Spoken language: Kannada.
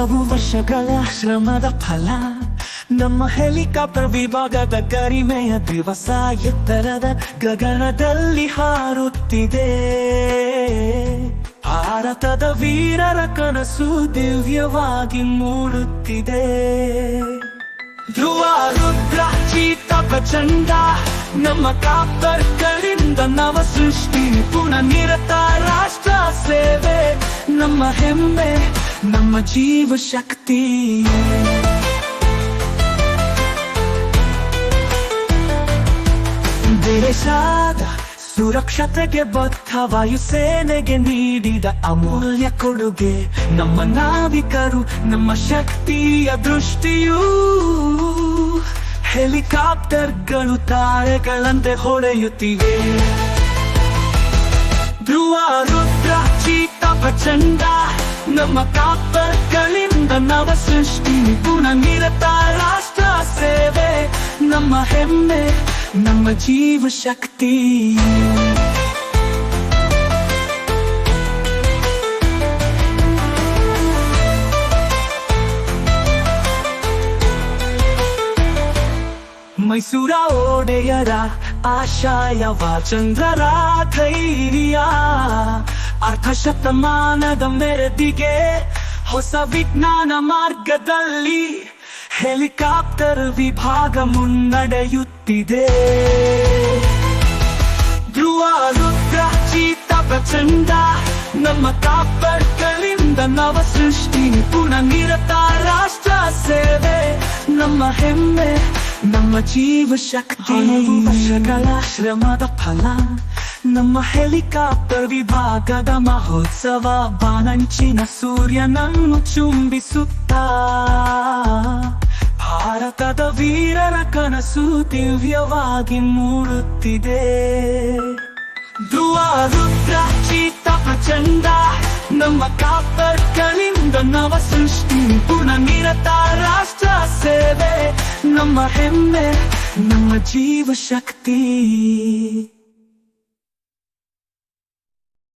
ಹಲವು ವರ್ಷಗಳ ಶ್ರಮದ ಫಲ ನಮ್ಮ ಹೆಲಿಕಾಪ್ಟರ್ ವಿಭಾಗದ ಗರಿಮೆಯ ದಿವಸ ಎತ್ತರದ ಗಗನದಲ್ಲಿ ಹಾರುತ್ತಿದೆ. ಭಾರತದ ವೀರರ ಕನಸು ದಿವ್ಯವಾಗಿ ಮೂಡುತ್ತಿದೆ. ಧ್ರುವ ರುದ್ರ ಚೀತ ಪ್ರಚಂಡ ನಮ್ಮ ಕಾಪ್ಟರ್ಗಳಿಂದ ನವ ಸೃಷ್ಟಿ ಪುನಃ ನಿರತ ರಾಷ್ಟ್ರ ಸೇವೆ ನಮ್ಮ ಹೆಮ್ಮೆ ನಮ್ಮ ಜೀವ ಶಕ್ತಿ. ದೇಶದ ಸುರಕ್ಷತೆಗೆ ಬದ್ಧ ವಾಯುಸೇನೆಗೆ ನೀಡಿದ ಅಮೂಲ್ಯ ಕೊಡುಗೆ ನಮ್ಮ ನಾವಿಕರು ನಮ್ಮ ಶಕ್ತಿಯ ದೃಷ್ಟಿಯೂ. ಹೆಲಿಕಾಪ್ಟರ್ಗಳು ತಾರೆಗಳಂತೆ ಹೊಳೆಯುತ್ತಿವೆ. ಧ್ರುವ ರುದ್ರ ಚೀತ ಪ್ರಚಂಡ ನಮ್ಮ ಕಾಪ್ಟರ್ಗಳಿಂದ ನವ ಸೃಷ್ಟಿ ಪುನಃ ನಿರತ ರಾಷ್ಟ್ರ ಸೇವೆ ನಮ್ಮ ಹೆಮ್ಮೆ ನಮ್ಮ ಜೀವ ಶಕ್ತಿ. ಮೈಸೂರ ಒಡೆಯರ ಆಶಯವ ಚಂದ್ರರ ಧೈರ್ಯ ಅರ್ಧಶತಮಾನದ ಮೆರೆದಿಗೆ ಹೊಸ ವಿಜ್ಞಾನ ಮಾರ್ಗದಲ್ಲಿ ಹೆಲಿಕಾಪ್ಟರ್ ವಿಭಾಗ ಮುನ್ನಡೆಯುತ್ತಿದೆ. ಧ್ರುವ ರುದ್ರ ಚೀತ ಪ್ರಚಂಡ ನಮ್ಮ ಕಾಪ್ಟರ್ಗಳಿಂದ ನವ ಸೃಷ್ಟಿ ಪುನಃ ನಿರತ ರಾಷ್ಟ್ರ ಸೇವೆ ನಮ್ಮ ಹೆಮ್ಮೆ ನಮ್ಮ ಜೀವ ಶಕ್ತಿ. ವರ್ಷಗಳ ಶ್ರಮದ ಫಲ ನಮ್ಮ ಹೆಲಿಕಾಪ್ಟರ್ ವಿಭಾಗದ ಮಹೋತ್ಸವ ಬಾನಂಚಿನ ಸೂರ್ಯನನ್ನು ಚುಂಬಿಸುತ್ತಾ ಭಾರತದ ವೀರರ ಕನಸು ದಿವ್ಯವಾಗಿ ಮೂಡುತ್ತಿದೆ. ಧ್ರುವ ರುದ್ರ ಚೀತ ಪ್ರಚಂಡ ನಮ್ಮ ಕಾಪ್ಟರ್ಗಳಿಂದ ನವ ಸೃಷ್ಟಿ ಪುನಃ ನಿರತ ರಾಷ್ಟ್ರ ಸೇವೆ ನಮ್ಮ ಹೆಮ್ಮೆ ನಮ್ಮ ಜೀವ ಶಕ್ತಿ.